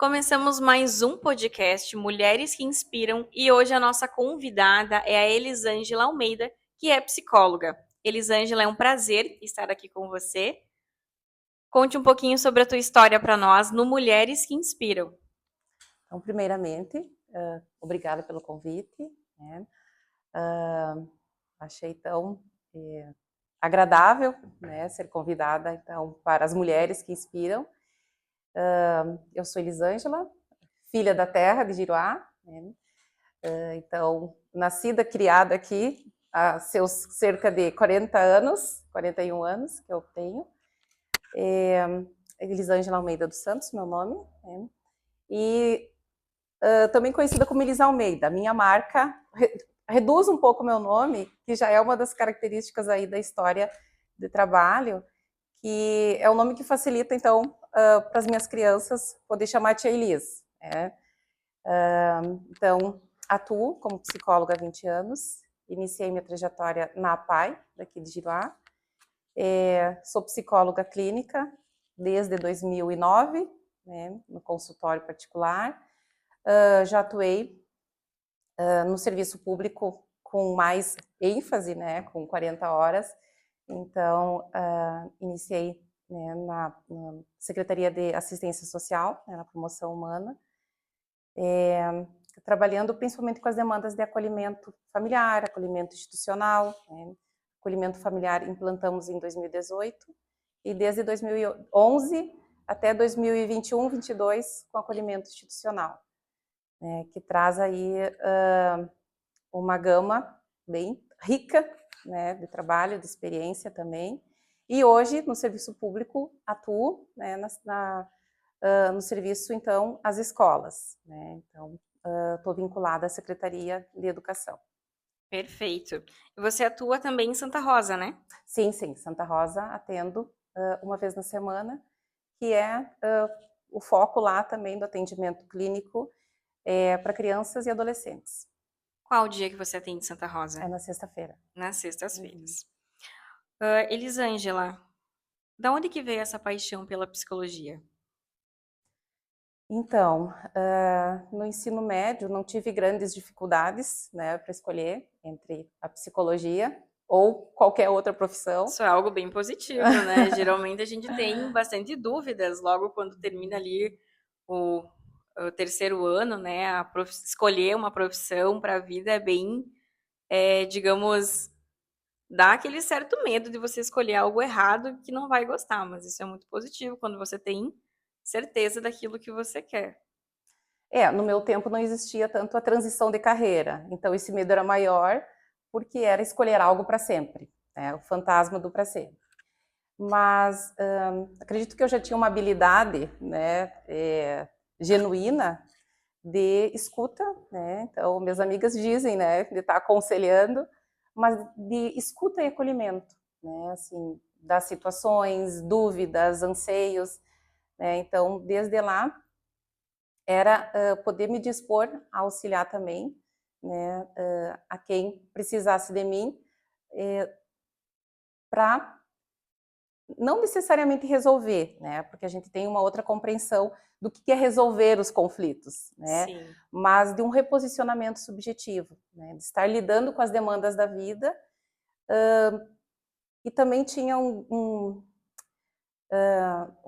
Começamos mais um podcast Mulheres que Inspiram e hoje a nossa convidada é a Elisângela Almeida, que é psicóloga. Elisângela, é um prazer estar aqui com você. Conte um pouquinho sobre a tua história para nós no Mulheres que Inspiram. Então, primeiramente, obrigada pelo convite, né? Achei tão agradável, né, ser convidada então para as mulheres que inspiram. Eu sou Elisângela, filha da terra de Giruá, né? Então nascida, criada aqui há seus cerca de 40 anos, 41 anos que eu tenho. Elisângela Almeida dos Santos, meu nome, né? E também conhecida como Elisa Almeida. Minha marca reduz um pouco o meu nome, que já é uma das características aí da história de trabalho, que é um nome que facilita, então, para as minhas crianças poder chamar tia Elis. Né? Então, atuo como psicóloga há 20 anos, iniciei minha trajetória na APAI, daqui de Giruá. Sou psicóloga clínica desde 2009, né, no consultório particular. Já atuei no serviço público com mais ênfase, né, com 40 horas. Então, iniciei, né, na Secretaria de Assistência Social, né, na promoção humana, trabalhando principalmente com as demandas de acolhimento familiar, acolhimento institucional. Né. Acolhimento familiar implantamos em 2018 e desde 2011 até 2021, 22 com acolhimento institucional. Que traz aí uma gama bem rica, né, de trabalho, de experiência também. E hoje, no serviço público, atuo, né, no serviço, então, às escolas. Né? Então, estou vinculada à Secretaria de Educação. Perfeito. E você atua também em Santa Rosa, né? Sim, sim, Santa Rosa atendo uma vez na semana, que é o foco lá também do atendimento clínico para crianças e adolescentes. Qual o dia que você atende em Santa É Rosa? na sexta-feira. Nas Uhum. sextas-feiras. Elisângela, da onde que veio essa paixão pela psicologia? Então, no ensino médio não tive grandes dificuldades, né, para escolher entre a psicologia ou qualquer outra profissão. Isso é algo bem positivo, né? Geralmente a gente tem bastante dúvidas logo quando termina ali o, o terceiro ano, né? Escolher uma profissão para a vida é bem, digamos, dá aquele certo medo de você escolher algo errado que não vai gostar, mas isso é muito positivo quando você tem certeza daquilo que você quer. No meu tempo não existia tanto a transição de carreira, então esse medo era maior porque era escolher algo para sempre, né, o fantasma do para sempre. Mas acredito que eu já tinha uma habilidade, né, genuína de escuta, né? Então, minhas amigas dizem, né, de estar aconselhando, mas de escuta e acolhimento, né? Assim, das situações, dúvidas, anseios, né? Então, desde lá, era poder me dispor a auxiliar também, né, a quem precisasse de mim, para não necessariamente resolver, né? Porque a gente tem uma outra compreensão do que é resolver os conflitos, né? Sim. Mas de um reposicionamento subjetivo, né? De estar lidando com as demandas da vida. E também tinha um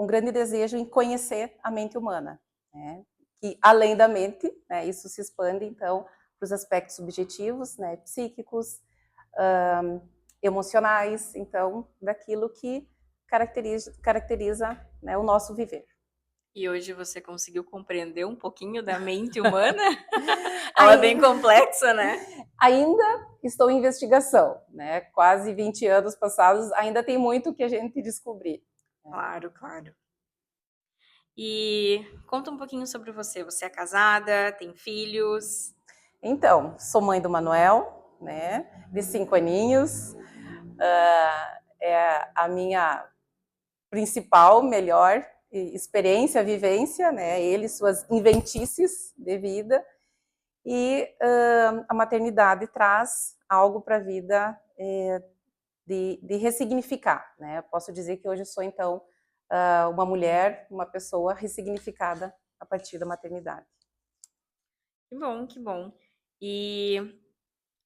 grande desejo em conhecer a mente humana, né? Que além da mente, né, isso se expande então para os aspectos subjetivos, né, psíquicos, emocionais, então daquilo que caracteriza, né, o nosso viver. E hoje você conseguiu compreender um pouquinho da mente humana? Ela é bem Aí, complexa, né? ainda estou em investigação, né? Quase 20 anos passados, ainda tem muito que a gente descobrir. Claro, claro. E conta um pouquinho sobre você. Você é casada, tem filhos? Então, sou mãe do Manuel, né? De 5 aninhos. É a minha principal, melhor experiência, vivência, né? Ele, suas inventices de vida. E a maternidade traz algo para a vida de ressignificar, né? Posso dizer que hoje eu sou, então, uma mulher, uma pessoa ressignificada a partir da maternidade. Que bom, que bom. E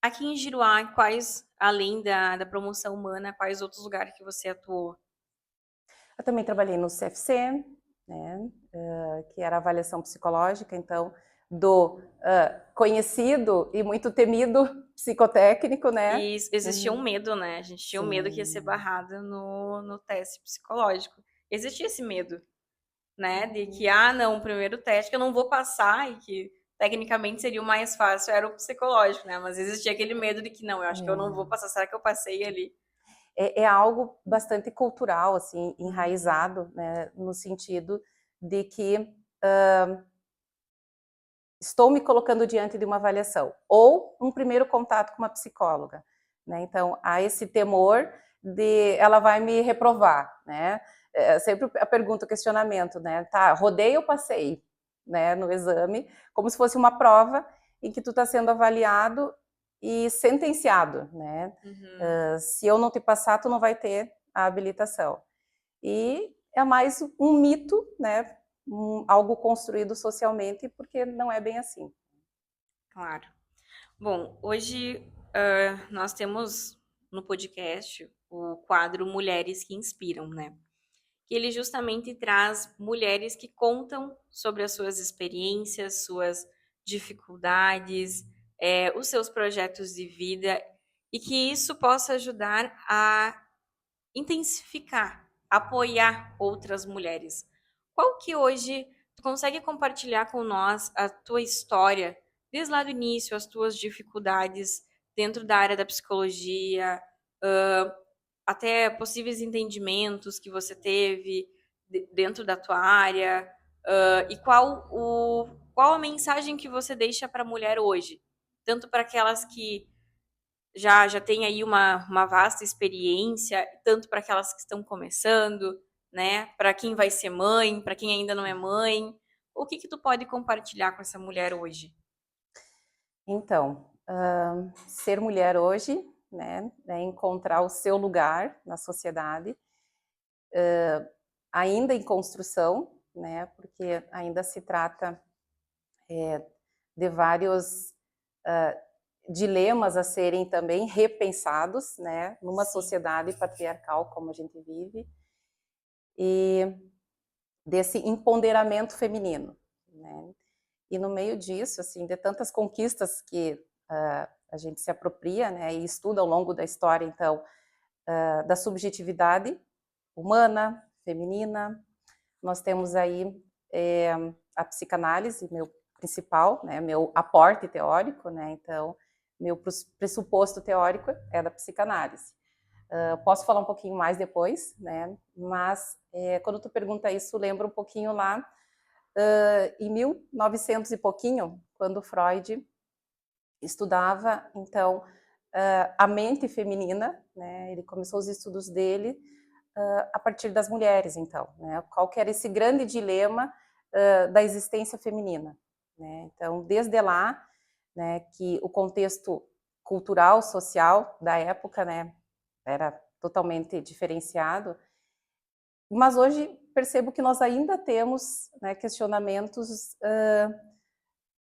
aqui em Giruá, quais, além da promoção humana, quais outros lugares que você atuou? Eu também trabalhei no CFC, né, que era avaliação psicológica, então, do conhecido e muito temido psicotécnico, né? E existia um Uhum. medo, né? A gente tinha um medo que ia ser Sim. barrada no teste psicológico. Existia esse medo, né? De que, Uhum. não, o primeiro teste que eu não vou passar e que tecnicamente seria o mais fácil era o psicológico, né? Mas existia aquele medo de que, não, eu acho que eu não vou É. passar, será que eu passei ali? É algo bastante cultural, assim, enraizado, né, no sentido de que estou me colocando diante de uma avaliação, ou um primeiro contato com uma psicóloga, né? Então, há esse temor de ela vai me reprovar, né? Sempre a pergunta, o questionamento, né? Tá, rodei ou passei, né? No exame, como se fosse uma prova em que tu está sendo avaliado e sentenciado, né? Uhum. Se eu não te passar, tu não vai ter a habilitação. E é mais um mito, né? Algo construído socialmente, porque não é bem assim. Claro. Bom, hoje nós temos no podcast o quadro Mulheres que Inspiram, né? Que ele justamente traz mulheres que contam sobre as suas experiências, suas dificuldades, os seus projetos de vida e que isso possa ajudar a intensificar, apoiar outras mulheres. Qual que hoje tu consegue compartilhar com nós a tua história, desde lá do início, as tuas dificuldades dentro da área da psicologia, até possíveis entendimentos que você teve dentro da tua área, e qual a mensagem que você deixa para a mulher hoje, tanto para aquelas que já tem aí uma vasta experiência, tanto para aquelas que estão começando, né? Para quem vai ser mãe, para quem ainda não é mãe. O que que tu pode compartilhar com essa mulher hoje? Então, ser mulher hoje, né, é encontrar o seu lugar na sociedade, ainda em construção, né, porque ainda se trata de vários dilemas a serem também repensados, né, numa Sim, sociedade patriarcal como a gente vive, e desse empoderamento feminino, né. E no meio disso, assim, de tantas conquistas que a gente se apropria, né, e estuda ao longo da história, então, da subjetividade humana, feminina, nós temos aí a psicanálise, meu principal, né, meu aporte teórico, né, então, meu pressuposto teórico é da psicanálise. Posso falar um pouquinho mais depois, né, mas quando tu pergunta isso, lembra um pouquinho lá em 1900 e pouquinho, quando Freud estudava, então, a mente feminina, né, ele começou os estudos dele a partir das mulheres, então, né, qual que era esse grande dilema da existência feminina, né, então, desde lá, né, que o contexto cultural, social da época, né, era totalmente diferenciado, mas hoje percebo que nós ainda temos, né, questionamentos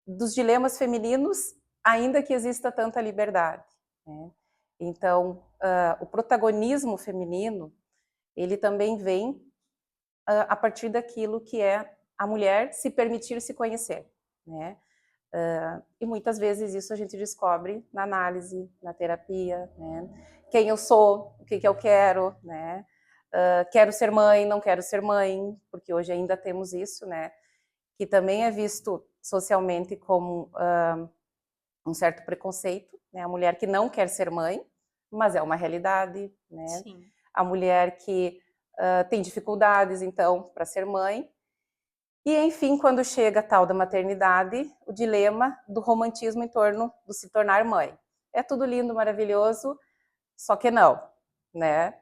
dos dilemas femininos, ainda que exista tanta liberdade, né? Então, o protagonismo feminino, ele também vem a partir daquilo que é a mulher se permitir se conhecer, né? E muitas vezes isso a gente descobre na análise, na terapia, né? Quem eu sou, o que que eu quero, né? Quero ser mãe, não quero ser mãe, porque hoje ainda temos isso, né? Que também é visto socialmente como um certo preconceito, né? A mulher que não quer ser mãe, mas é uma realidade, né? sim. A mulher que tem dificuldades, então, para ser mãe. E, enfim, quando chega a tal da maternidade, o dilema do romantismo em torno do se tornar mãe. É tudo lindo, maravilhoso, só que não, né?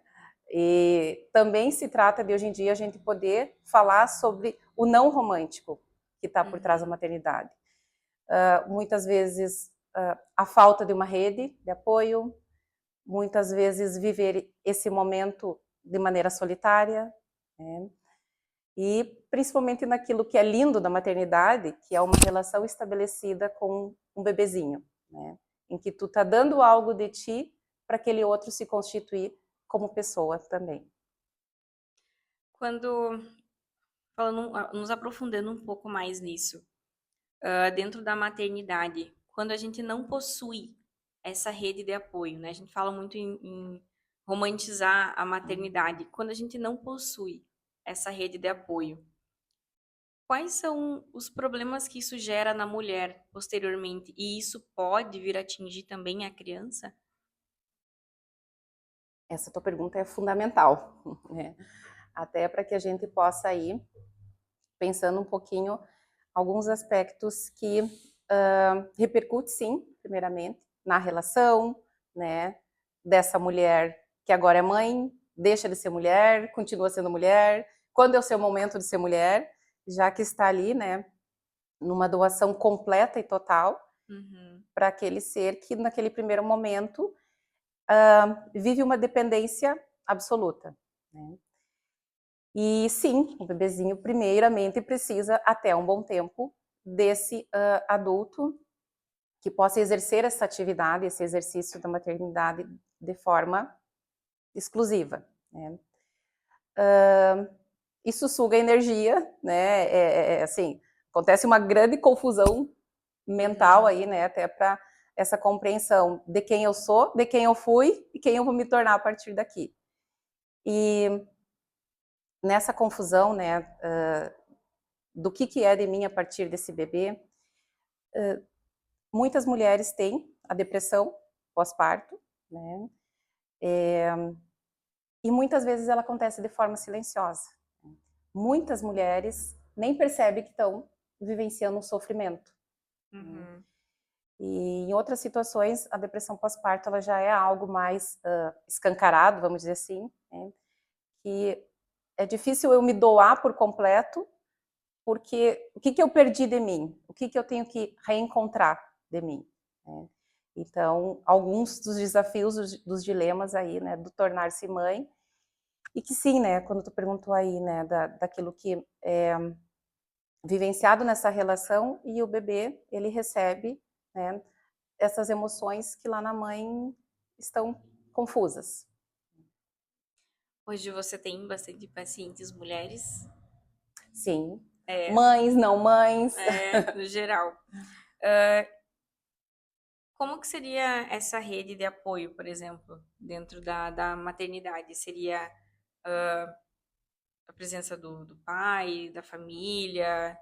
E também se trata de, hoje em dia, a gente poder falar sobre o não romântico que está por trás da Uhum. maternidade. Muitas vezes a falta de uma rede de apoio, muitas vezes viver esse momento de maneira solitária, né? E principalmente naquilo que é lindo da maternidade, que é uma relação estabelecida com um bebezinho, né? Em que tu tá dando algo de ti para aquele outro se constituir como pessoa também. Quando, nos aprofundando um pouco mais nisso, dentro da maternidade, quando a gente não possui essa rede de apoio, né? A gente fala muito em romantizar a maternidade. Quando a gente não possui essa rede de apoio, quais são os problemas que isso gera na mulher posteriormente? E isso pode vir a atingir também a criança? Essa tua pergunta é fundamental, né? Até para que a gente possa ir pensando um pouquinho alguns aspectos que repercute, sim, primeiramente, na relação, né, dessa mulher que agora é mãe, deixa de ser mulher, continua sendo mulher, quando é o seu momento de ser mulher, já que está ali, né, numa doação completa e total Uhum. para aquele ser que, naquele primeiro momento, vive uma dependência absoluta, né? E sim, o bebezinho primeiramente precisa, até um bom tempo, desse adulto que possa exercer essa atividade, esse exercício da maternidade de forma exclusiva, né? Isso suga energia, né? Assim, acontece uma grande confusão mental aí, né? Até para essa compreensão de quem eu sou, de quem eu fui e quem eu vou me tornar a partir daqui. E nessa confusão, né, do que é de mim a partir desse bebê, muitas mulheres têm a depressão pós-parto, né? E muitas vezes ela acontece de forma silenciosa. Muitas mulheres nem percebem que estão vivenciando um sofrimento. Uhum. E em outras situações, a depressão pós-parto ela já é algo mais escancarado, vamos dizer assim, né? Que é difícil eu me doar por completo, porque o que eu perdi de mim? O que eu tenho que reencontrar de mim? Né? Então, alguns dos desafios, dos dilemas aí, né, do tornar-se mãe, e que sim, né, quando tu perguntou aí, né, daquilo que é vivenciado nessa relação e o bebê, ele recebe, né, essas emoções que lá na mãe estão confusas. Hoje você tem bastante pacientes mulheres? Sim. É, Mães, não mães. no geral. Como que seria essa rede de apoio, por exemplo, dentro da maternidade? Seria a presença do pai, da família?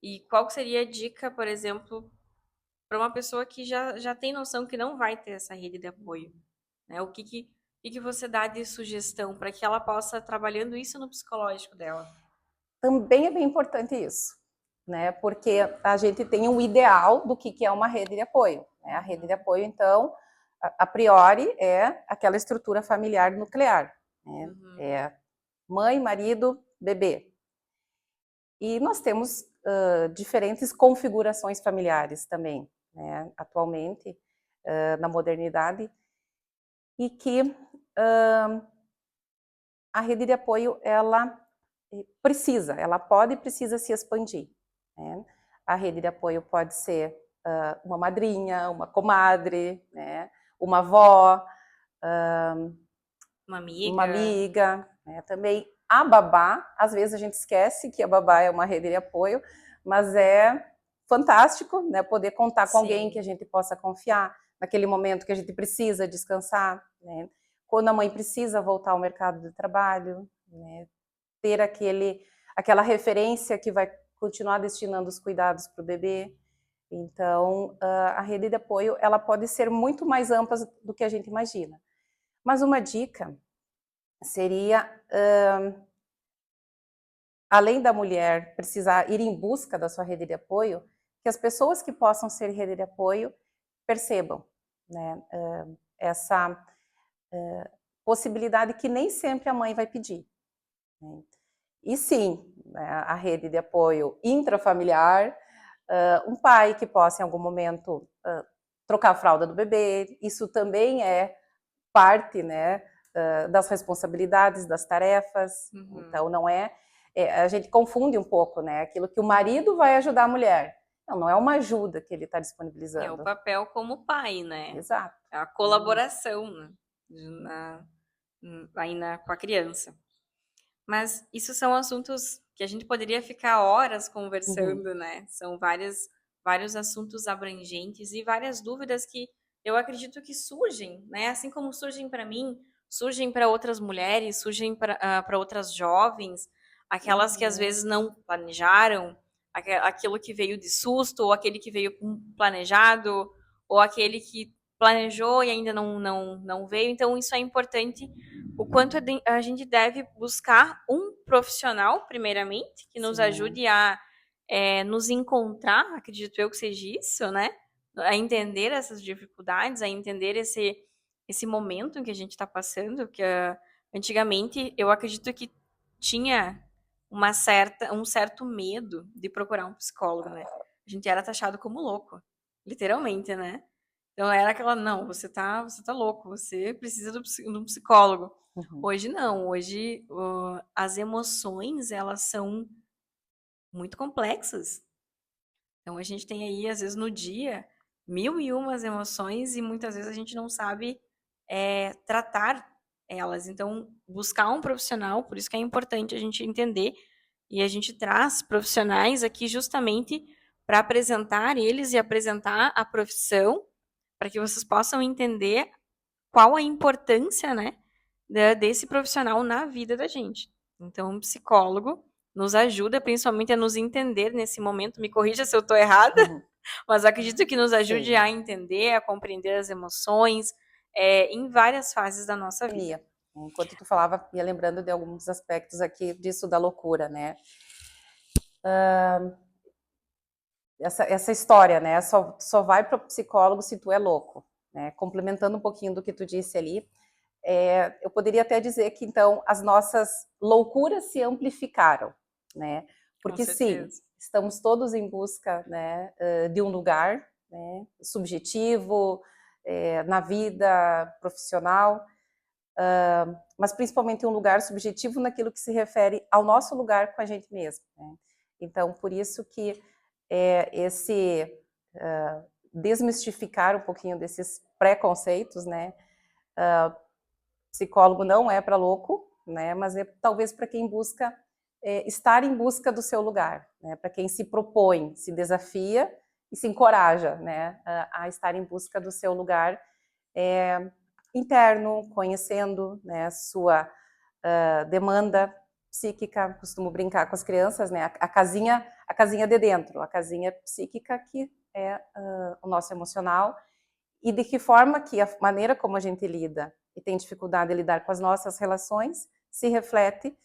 E qual que seria a dica, por exemplo, para uma pessoa que já tem noção que não vai ter essa rede de apoio? Né? O que você dá de sugestão para que ela possa trabalhando isso no psicológico dela? Também é bem importante isso, né? Porque a gente tem um ideal do que é uma rede de apoio. Né? A rede de apoio, então, a priori, é aquela estrutura familiar nuclear. Né? Uhum. É mãe, marido, bebê. E nós temos diferentes configurações familiares também, né? Atualmente, na modernidade, e que a rede de apoio, ela ela pode e precisa se expandir, né? A rede de apoio pode ser uma madrinha, uma comadre, né? Uma avó, Uma uma amiga? amiga, né? Também a babá, às vezes a gente esquece que a babá é uma rede de apoio, mas é fantástico, né? Poder contar com alguém que a Sim. gente possa confiar naquele momento que a gente precisa descansar, né? Quando a mãe precisa voltar ao mercado de trabalho, né? Ter aquela referência que vai continuar destinando os cuidados para o bebê. Então, a rede de apoio ela pode ser muito mais ampla do que a gente imagina. Mas uma dica seria, além da mulher precisar ir em busca da sua rede de apoio, que as pessoas que possam ser rede de apoio percebam, né, essa possibilidade que nem sempre a mãe vai pedir. Né? E sim, né, a rede de apoio intrafamiliar, um pai que possa em algum momento trocar a fralda do bebê, isso também é parte, né, das responsabilidades, das tarefas, Uhum. então não é a gente confunde um pouco, né? Aquilo que o marido vai ajudar a mulher. Não é uma ajuda que ele está disponibilizando. É o papel como pai, né? Exato. É a colaboração, né? Com a criança. Mas isso são assuntos que a gente poderia ficar horas conversando, né? São vários assuntos abrangentes e várias dúvidas que eu acredito que surgem, né? Assim como surgem para mim, surgem para outras mulheres, surgem para outras jovens, aquelas que às vezes não planejaram, aquilo que veio de susto, ou aquele que veio planejado, ou aquele que planejou e ainda não veio. Então, isso é importante, o quanto a gente deve buscar um profissional, primeiramente, que nos ajude a nos encontrar, acredito eu que seja isso, né? A entender essas dificuldades, a entender esse momento em que a gente está passando, que antigamente eu acredito que tinha um certo medo de procurar um psicólogo, né? A gente era taxado como louco, literalmente, né? Então era aquela, não, você tá louco, você precisa de um psicólogo. Hoje não, hoje as emoções, elas são muito complexas. Então a gente tem aí, às vezes, no dia, 1001 emoções e muitas vezes a gente não sabe tratar elas. Então, buscar um profissional, por isso que é importante a gente entender, e a gente traz profissionais aqui justamente para apresentar eles e apresentar a profissão, para que vocês possam entender qual a importância, né, desse profissional na vida da gente. Então, um psicólogo nos ajuda principalmente a nos entender nesse momento. Me corrija se eu estou errada, mas acredito que nos ajude a entender, a compreender as emoções em várias fases da nossa vida. Enquanto tu falava, ia lembrando de alguns aspectos aqui disso da loucura, né? Essa história, né? Só vai para o psicólogo se tu é louco, né? Complementando um pouquinho do que tu disse ali, eu poderia até dizer que, então, as nossas loucuras se amplificaram, né? Porque, sim, estamos todos em busca, né, de um lugar, né, subjetivo, na vida profissional, mas principalmente um lugar subjetivo naquilo que se refere ao nosso lugar com a gente mesmo, né? Então, por isso que esse desmistificar um pouquinho desses preconceitos, né? Psicólogo não é para louco, né? Mas é talvez para quem busca estar em busca do seu lugar, né? Para quem se propõe, se desafia e se encoraja, né? A estar em busca do seu lugar interno, conhecendo, né? Sua demanda psíquica. Costumo brincar com as crianças, né? A casinha de dentro, a casinha psíquica, que é o nosso emocional, e de que forma que a maneira como a gente lida e tem dificuldade de lidar com as nossas relações se reflete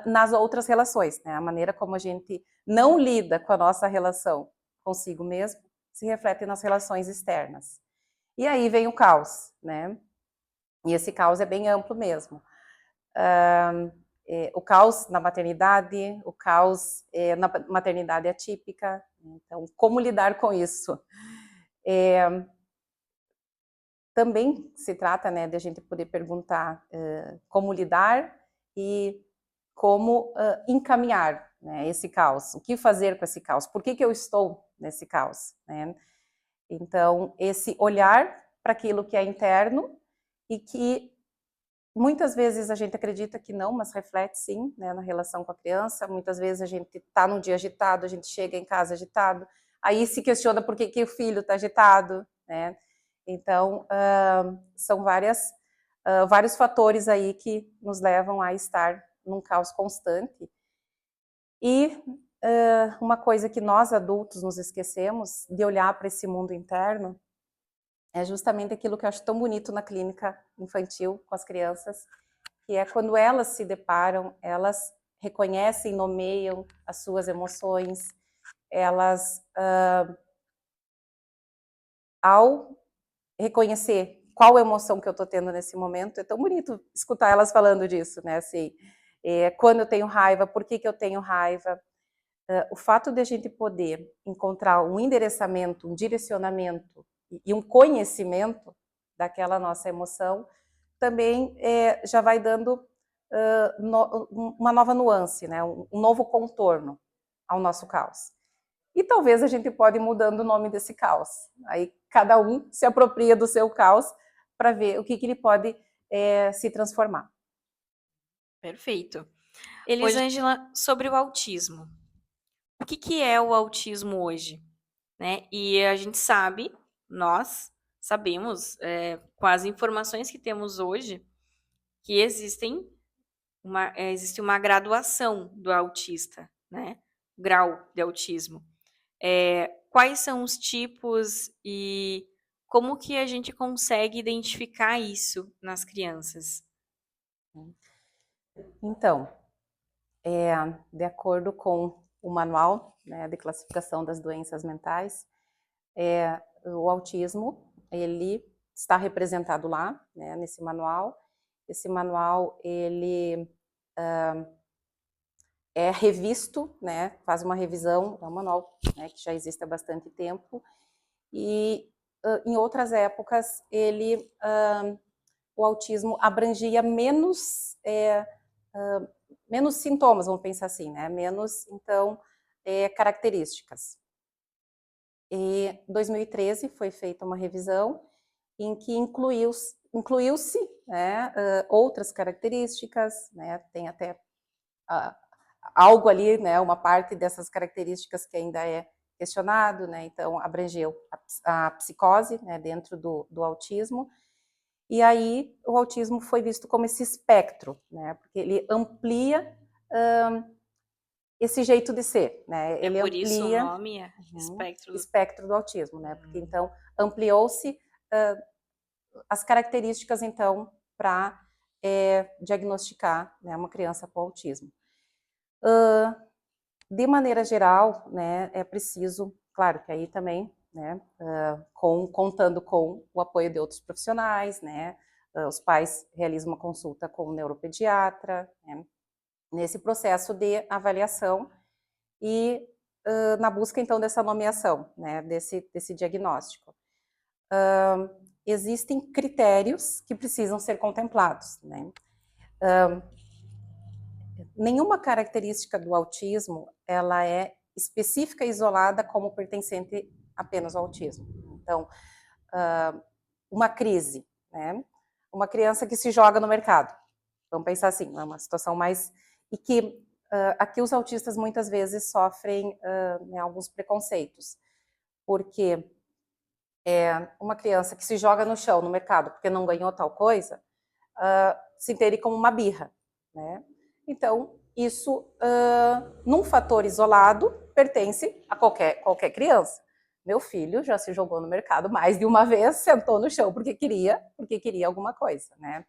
nas outras relações, né? A maneira como a gente não lida com a nossa relação consigo mesmo se reflete nas relações externas. E aí vem o caos, né? E esse caos é bem amplo mesmo. O caos na maternidade, o caos na maternidade atípica. Então, como lidar com isso? Também se trata, né, de a gente poder perguntar como lidar e como encaminhar, né, esse caos. O que fazer com esse caos? Por que eu estou nesse caos, né? Então, esse olhar para aquilo que é interno e que muitas vezes a gente acredita que não, mas reflete sim, né, na relação com a criança. Muitas vezes a gente está num dia agitado, a gente chega em casa agitado, aí se questiona por que o filho está agitado, né? Então, são vários fatores aí que nos levam a estar num caos constante. E uma coisa que nós adultos nos esquecemos de olhar para esse mundo interno é justamente aquilo que eu acho tão bonito na clínica infantil com as crianças, que é quando elas se deparam, elas reconhecem, nomeiam as suas emoções, elas, ao reconhecer qual emoção que eu estou tendo nesse momento, é tão bonito escutar elas falando disso, né? Assim, quando eu tenho raiva, por que eu tenho raiva? O fato de a gente poder encontrar um endereçamento, um direcionamento e um conhecimento daquela nossa emoção também já vai dando uma nova nuance, né? Um novo contorno ao nosso caos. E talvez a gente pode ir mudando o nome desse caos. Aí cada um se apropria do seu caos para ver o que ele pode se transformar. Perfeito. Hoje, Elisângela, sobre o autismo. O que é o autismo hoje? Né? E a gente sabe, nós sabemos, com as informações que temos hoje, que existe uma graduação do autista, né? Grau de autismo. Quais são os tipos e como que a gente consegue identificar isso nas crianças? então, de acordo com o manual, né, de classificação das doenças mentais, o autismo ele está representado lá, né, nesse manual. Esse manual ele é revisto, né, faz uma revisão, é um manual, né, que já existe há bastante tempo, e em outras épocas o autismo abrangia menos sintomas, vamos pensar assim, né, menos, então, características. E em 2013 foi feita uma revisão em que incluiu-se, né, outras características, né, tem até algo ali, né, uma parte dessas características que ainda é questionado, né, então abrangeu a psicose, né, dentro do autismo, e aí o autismo foi visto como esse espectro, né, porque ele amplia esse jeito de ser, né, ele Por isso o amplia nome é espectro. espectro do autismo, né, porque então ampliou-se as características, então, para diagnosticar, né, uma criança com autismo. De maneira geral, né, é preciso, claro que aí também, né, contando com o apoio de outros profissionais, né, os pais realizam uma consulta com o neuropediatra, né, nesse processo de avaliação e na busca, então, dessa nomeação, né, desse diagnóstico. Existem critérios que precisam ser contemplados, né? Nenhuma característica do autismo ela é específica e isolada como pertencente apenas ao autismo. Então, uma crise, né? Uma criança que se joga no mercado, vamos pensar assim, é uma situação mais e que aqui os autistas muitas vezes sofrem né, alguns preconceitos, porque uma criança que se joga no chão no mercado porque não ganhou tal coisa, se entende como uma birra, né? Então, isso, num fator isolado, pertence a qualquer criança. Meu filho já se jogou no mercado mais de uma vez, sentou no chão porque queria alguma coisa, né?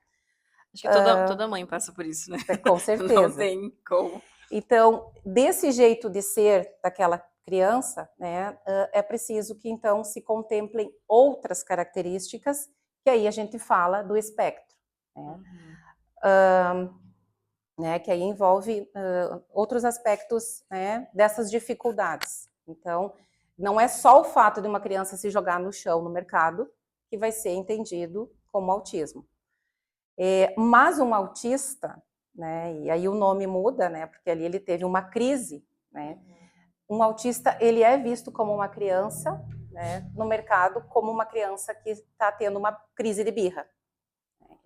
Acho que toda mãe passa por isso, né? Com Não certeza. tem como. Então, desse jeito de ser daquela criança, né, é preciso que então se contemplem outras características, que aí a gente fala do espectro, né? Né, que aí envolve outros aspectos, né, dessas dificuldades. Então, não é só o fato de uma criança se jogar no chão no mercado que vai ser entendido como autismo. Mas um autista, né, e aí o nome muda, né, porque ali ele teve uma crise, né, um autista ele é visto como uma criança, né, no mercado como uma criança que está tendo uma crise de birra.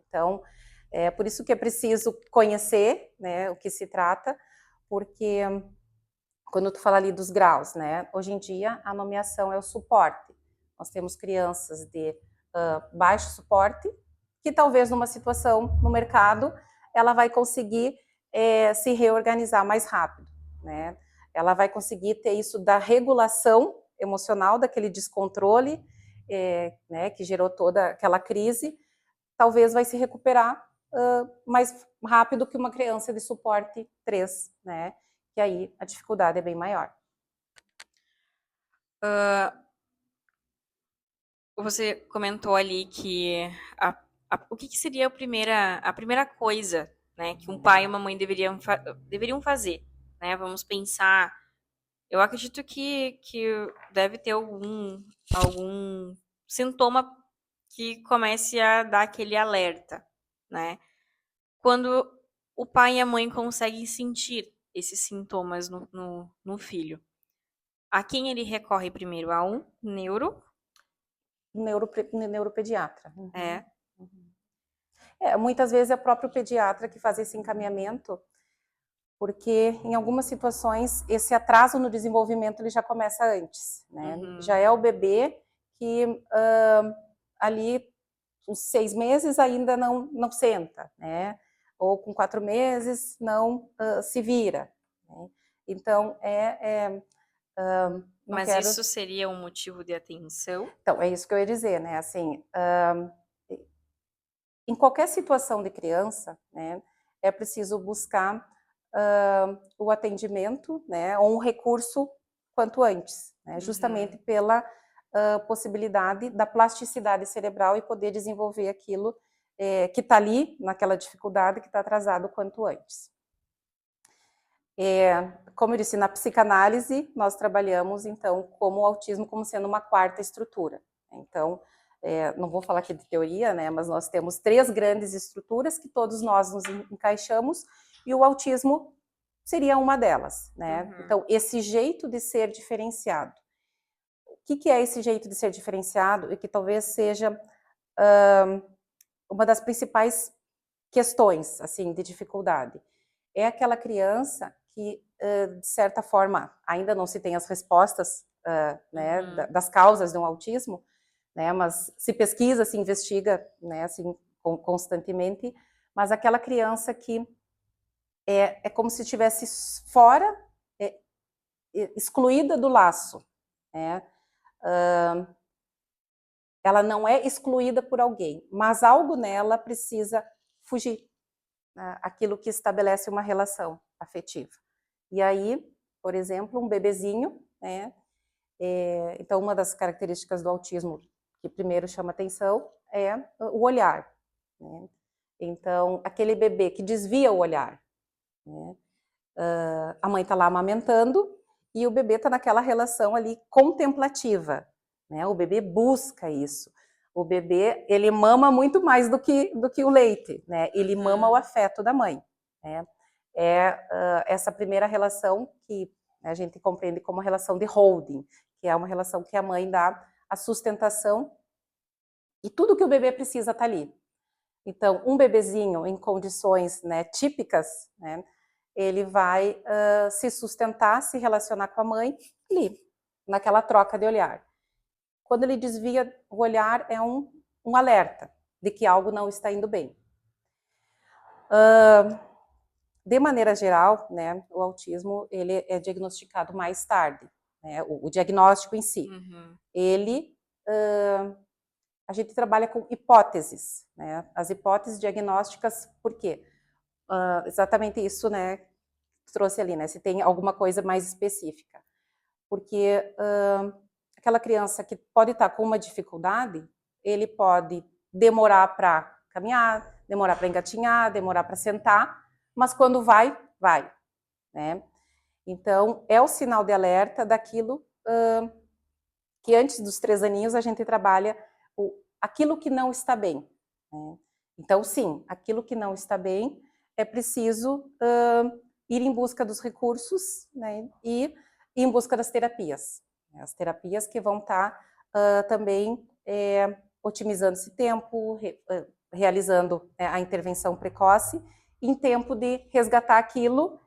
Então, é por isso que é preciso conhecer, né, o que se trata, porque quando tu fala ali dos graus, né, hoje em dia a nomeação é o suporte. Nós temos crianças de baixo suporte, que talvez numa situação no mercado ela vai conseguir se reorganizar mais rápido, né? Ela vai conseguir ter isso da regulação emocional, daquele descontrole, né, que gerou toda aquela crise, talvez vai se recuperar mais rápido que uma criança de suporte 3, né? Que aí a dificuldade é bem maior. Você comentou ali que o que seria a primeira coisa, né, que um pai e uma mãe deveriam fazer, né? Vamos pensar. Eu acredito que deve ter algum sintoma que comece a dar aquele alerta, né? Quando o pai e a mãe conseguem sentir esses sintomas no filho. A quem ele recorre primeiro? A um neuropediatra. É. Muitas vezes é o próprio pediatra que faz esse encaminhamento, porque em algumas situações esse atraso no desenvolvimento ele já começa antes, né? Já é o bebê que ali os 6 meses ainda não senta, né? Ou com 4 meses não se vira, né? Então não Mas quero... isso seria um motivo de atenção? Então é isso que eu ia dizer, né? Assim, em qualquer situação de criança, né, é preciso buscar o atendimento, né, ou um recurso quanto antes, né, justamente pela possibilidade da plasticidade cerebral e poder desenvolver aquilo que está ali, naquela dificuldade que está atrasado quanto antes. Como eu disse, na psicanálise, nós trabalhamos, então, como o autismo como sendo uma quarta estrutura. Então, não vou falar aqui de teoria, né, mas nós temos 3 grandes estruturas que todos nós nos encaixamos, e o autismo seria uma delas, né? Então, esse jeito de ser diferenciado. O que é esse jeito de ser diferenciado? E que talvez seja uma das principais questões, assim, de dificuldade. É aquela criança que, de certa forma, ainda não se tem as respostas, né, das causas de um autismo, né, mas se pesquisa, se investiga, né, assim, constantemente, mas aquela criança que é como se estivesse fora, excluída do laço, né? Ela não é excluída por alguém, mas algo nela precisa fugir, né? Aquilo que estabelece uma relação afetiva. E aí, por exemplo, um bebezinho, né? Então, uma das características do autismo que primeiro chama atenção é o olhar, né? Então, aquele bebê que desvia o olhar, né? A mãe está lá amamentando e o bebê está naquela relação ali contemplativa, né? O bebê busca isso. O bebê, ele mama muito mais do que o leite, né? Ele mama o afeto da mãe, né? Essa primeira relação que a gente compreende como a relação de holding, que é uma relação que a mãe dá a sustentação e tudo que o bebê precisa está ali. Então, um bebezinho em condições, né, típicas, né, ele vai se sustentar, se relacionar com a mãe ali, naquela troca de olhar. Quando ele desvia o olhar, é um alerta de que algo não está indo bem. De maneira geral, né, o autismo ele é diagnosticado mais tarde, né, o diagnóstico em si. Ele, a gente trabalha com hipóteses, né, as hipóteses diagnósticas, por quê? Exatamente isso, né, trouxe ali, né, se tem alguma coisa mais específica. Porque aquela criança que pode estar com uma dificuldade, ele pode demorar para caminhar, demorar para engatinhar, demorar para sentar, mas quando vai, né? Então, é o sinal de alerta daquilo que antes dos 3 aninhos a gente trabalha aquilo que não está bem, né? Então, sim, aquilo que não está bem é preciso ir em busca dos recursos, né, e ir em busca das terapias. As terapias que vão estar também otimizando esse tempo, realizando a intervenção precoce, em tempo de resgatar aquilo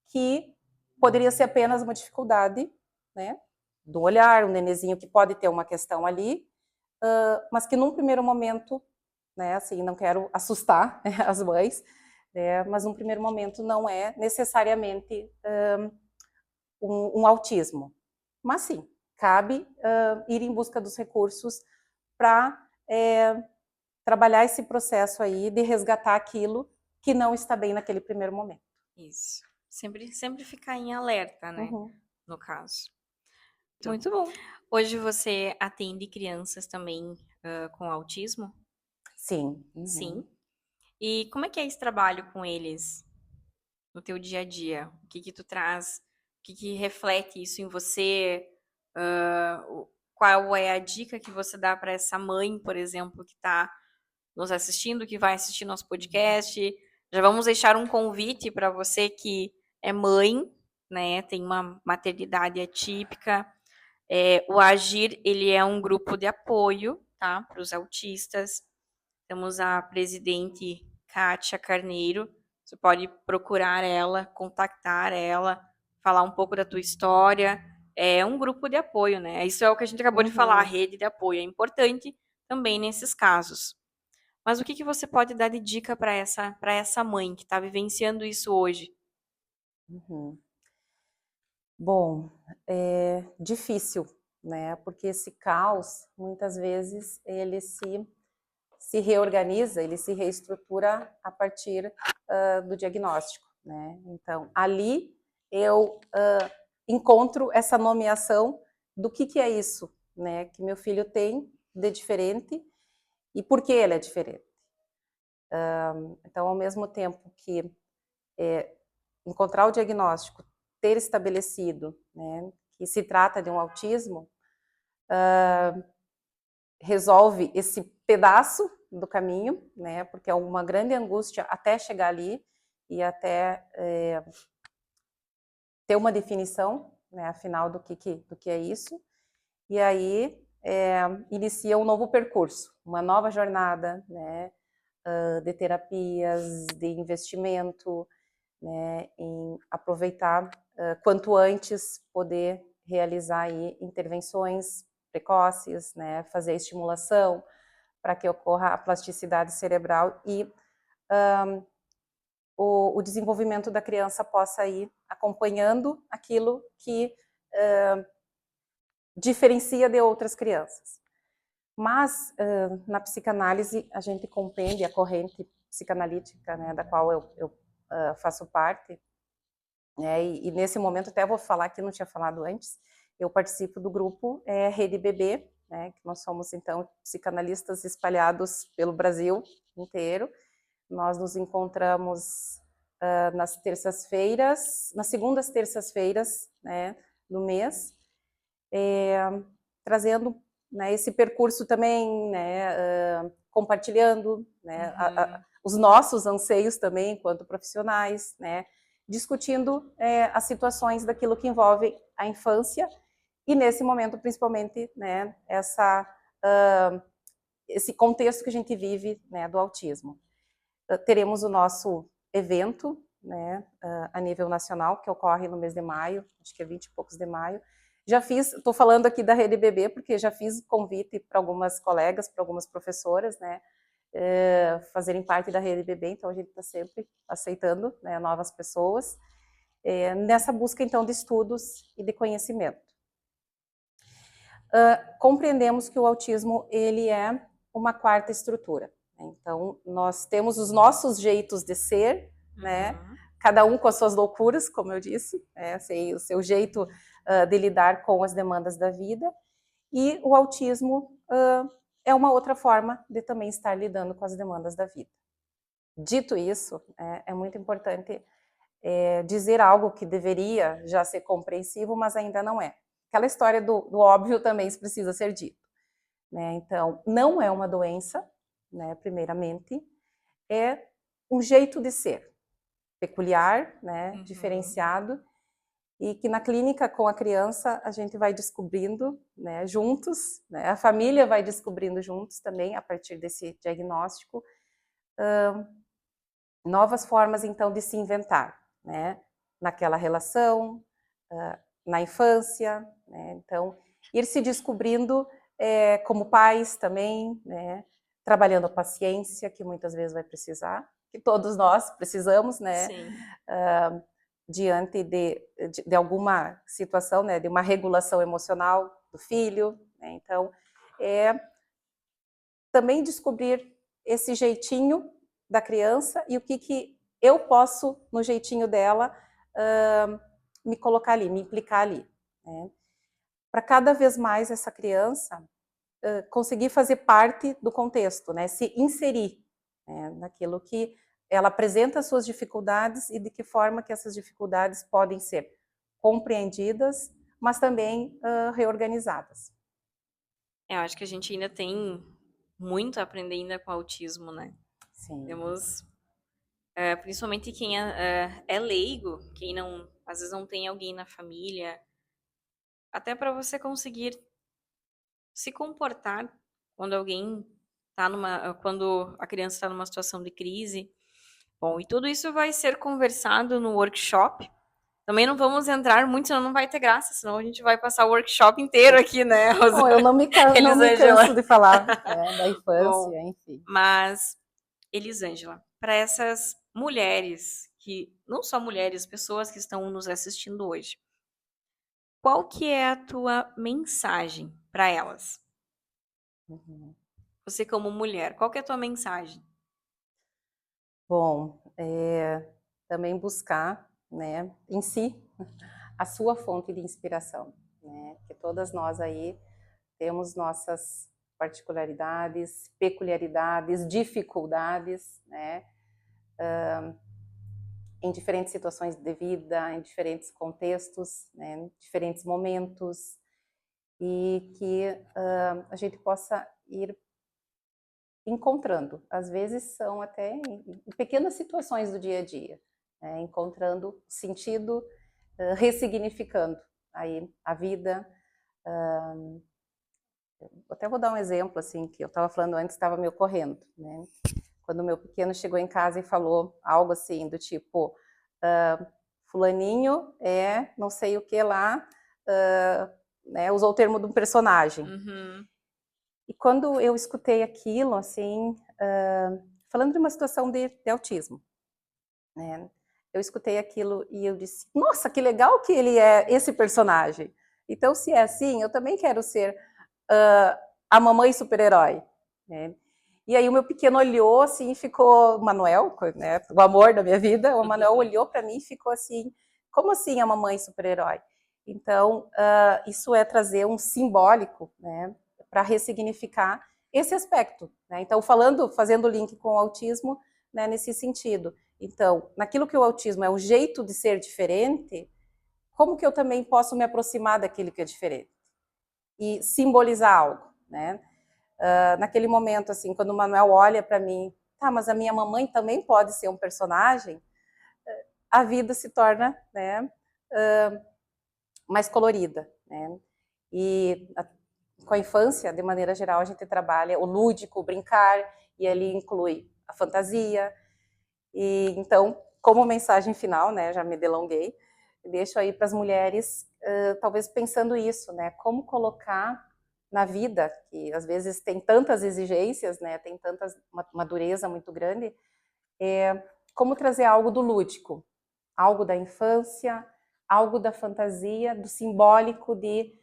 que poderia ser apenas uma dificuldade, né, do olhar, um nenezinho que pode ter uma questão ali, mas que num primeiro momento, né, assim, não quero assustar as mães, mas num primeiro momento não é necessariamente um autismo. Mas sim, cabe ir em busca dos recursos para trabalhar esse processo aí de resgatar aquilo que não está bem naquele primeiro momento. Isso. Sempre ficar em alerta, né? No caso. Muito bom. Hoje você atende crianças também com autismo? Sim. Sim. E como é que é esse trabalho com eles no teu dia a dia? O que tu traz? O que reflete isso em você? Qual é a dica que você dá para essa mãe, por exemplo, que está nos assistindo, que vai assistir nosso podcast? Já vamos deixar um convite para você que é mãe, né, tem uma maternidade atípica. O Agir, ele é um grupo de apoio, tá, para os autistas. Temos a presidente Kátia Carneiro. Você pode procurar ela, contactar ela, falar um pouco da tua história. É um grupo de apoio, né? Isso é o que a gente acabou de falar, a Uhum, rede de apoio é importante também nesses casos. Mas o que que você pode dar de dica para essa mãe que está vivenciando isso hoje? uhum. Bom, é difícil, né? Porque esse caos, muitas vezes, ele se reorganiza, ele se reestrutura a partir do diagnóstico, né? Então, ali eu encontro essa nomeação do que é isso, né? Que meu filho tem de diferente e por que ele é diferente. Então, ao mesmo tempo que encontrar o diagnóstico, ter estabelecido, né, que se trata de um autismo, resolve esse pedaço do caminho, né, porque é uma grande angústia até chegar ali e até ter uma definição, né, afinal do que é isso. E aí inicia um novo percurso, uma nova jornada, né, de terapias, de investimento, né, em aproveitar quanto antes poder realizar aí intervenções precoces, né, fazer a estimulação para que ocorra a plasticidade cerebral e o desenvolvimento da criança possa ir acompanhando aquilo que diferencia de outras crianças. Mas na psicanálise a gente compreende a corrente psicanalítica, né, da qual eu faço parte, né, e nesse momento até vou falar que não tinha falado antes, eu participo do grupo Rede Bebê, né, que nós somos então psicanalistas espalhados pelo Brasil inteiro. Nós nos encontramos nas terças-feiras, nas segundas terças-feiras, né, do mês, trazendo, né, esse percurso também, né, compartilhando, né, Uhum. os nossos anseios também enquanto profissionais, né, discutindo as situações daquilo que envolve a infância e nesse momento principalmente, né, esse contexto que a gente vive, né, do autismo. Teremos o nosso evento, né, a nível nacional, que ocorre no mês de maio, acho que é 20 e poucos de maio. Já fiz, estou falando aqui da Rede Bebê, porque já fiz convite para algumas colegas, para algumas professoras, né, fazerem parte da Rede Bebê, então a gente está sempre aceitando, né, novas pessoas, nessa busca, então, de estudos e de conhecimento. Compreendemos que o autismo, ele é uma quarta estrutura. Então, nós temos os nossos jeitos de ser, né? Uhum. Cada um com as suas loucuras, como eu disse, assim, o seu jeito de lidar com as demandas da vida. E o autismo é uma outra forma de também estar lidando com as demandas da vida. Dito isso, é muito importante dizer algo que deveria já ser compreensivo, mas ainda não é. Aquela história do óbvio também isso precisa ser dito. Né? Então, não é uma doença, né, primeiramente, é um jeito de ser peculiar, né, Uhum. diferenciado, e que na clínica com a criança a gente vai descobrindo, né, juntos, né, a família vai descobrindo juntos também a partir desse diagnóstico novas formas então de se inventar, né, naquela relação, na infância, né, então ir se descobrindo como pais também, né, trabalhando a paciência que muitas vezes vai precisar, que todos nós precisamos, né, Sim. diante de alguma situação, né, de uma regulação emocional do filho, né, então também descobrir esse jeitinho da criança e o que eu posso, no jeitinho dela, me colocar ali, me implicar ali. Né? Para cada vez mais essa criança conseguir fazer parte do contexto, né? Se inserir naquilo que ela apresenta as suas dificuldades e de que forma que essas dificuldades podem ser compreendidas, mas também reorganizadas. Eu acho que a gente ainda tem muito a aprender ainda com o autismo, né? Sim. Temos principalmente quem é leigo, quem não, às vezes não tem alguém na família, até para você conseguir se comportar quando alguém quando a criança está numa situação de crise. Bom, e tudo isso vai ser conversado no workshop. Também não vamos entrar muito, senão não vai ter graça, senão a gente vai passar o workshop inteiro aqui, né, Bom, eu não me Elisângela? canso de falar, da Bom, infância, enfim. mas, Elisângela, para essas mulheres que, não só mulheres, pessoas que estão nos assistindo hoje, qual que é a tua mensagem para elas? Uhum. Você como mulher, qual que é a tua mensagem? Bom, também buscar, né, em si, a sua fonte de inspiração, né, que todas nós aí temos nossas particularidades, peculiaridades, dificuldades, né, em diferentes situações de vida, em diferentes contextos, né, em diferentes momentos, e que a gente possa ir encontrando. Às vezes são até em pequenas situações do dia a dia, né, encontrando sentido, ressignificando aí a vida. Até vou dar um exemplo assim que eu estava falando antes, estava me ocorrendo, né? Quando o meu pequeno chegou em casa e falou algo assim do tipo, fulaninho é não sei o que lá, né, usou o termo do personagem. Uhum. E quando eu escutei aquilo, assim, falando de uma situação de autismo, né? Eu escutei aquilo e eu disse, nossa, que legal que ele é esse personagem. Então, se é assim, eu também quero ser a mamãe super-herói, né? E aí o meu pequeno olhou assim e ficou, o Manuel, né, o amor da minha vida, o Manuel olhou para mim e ficou assim, como assim a mamãe super-herói? Então, isso é trazer um simbólico, né, para ressignificar esse aspecto, né? Então, fazendo o link com o autismo, né, nesse sentido. Então, naquilo que o autismo é um jeito de ser diferente, como que eu também posso me aproximar daquele que é diferente? E simbolizar algo, né? Naquele momento, assim, quando o Manuel olha para mim, tá, mas a minha mamãe também pode ser um personagem, a vida se torna, né, mais colorida, né? E com a infância, de maneira geral, a gente trabalha o lúdico, o brincar, e ali inclui a fantasia. E então, como mensagem final, né, já me delonguei, deixo aí para as mulheres, talvez pensando isso, né, como colocar na vida, que às vezes tem tantas exigências, né, tem uma dureza muito grande, como trazer algo do lúdico, algo da infância, algo da fantasia, do simbólico de,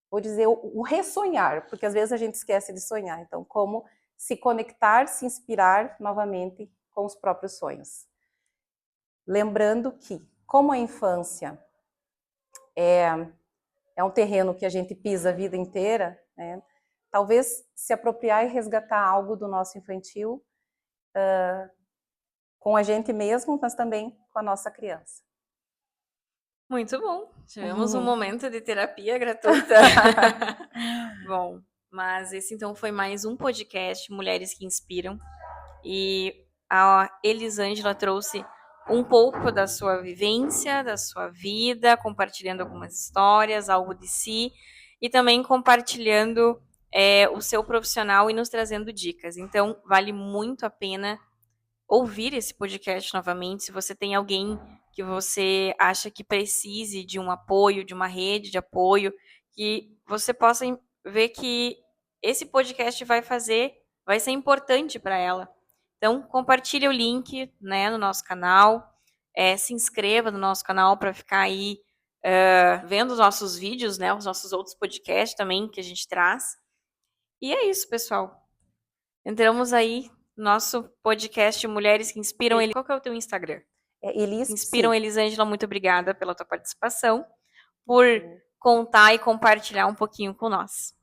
vou dizer, o ressonhar, porque às vezes a gente esquece de sonhar. Então, como se conectar, se inspirar novamente com os próprios sonhos. Lembrando que, como a infância é um terreno que a gente pisa a vida inteira, né, talvez se apropriar e resgatar algo do nosso infantil com a gente mesmo, mas também com a nossa criança. Muito bom. Tivemos um momento de terapia gratuita. Bom, mas esse então foi mais um podcast Mulheres que Inspiram. E a Elisângela trouxe um pouco da sua vivência, da sua vida, compartilhando algumas histórias, algo de si, e também compartilhando o seu profissional e nos trazendo dicas. Então, vale muito a pena ouvir esse podcast novamente. Se você tem alguém que você acha que precise de um apoio, de uma rede de apoio, que você possa ver que esse podcast vai ser importante para ela. Então, compartilhe o link, né, no nosso canal, se inscreva no nosso canal para ficar aí vendo os nossos vídeos, né, os nossos outros podcasts também que a gente traz. E é isso, pessoal. Entramos aí no nosso podcast Mulheres que Inspiram. Qual que é o teu Instagram? Inspiram Elisângela, muito obrigada pela tua participação, por contar e compartilhar um pouquinho com nós.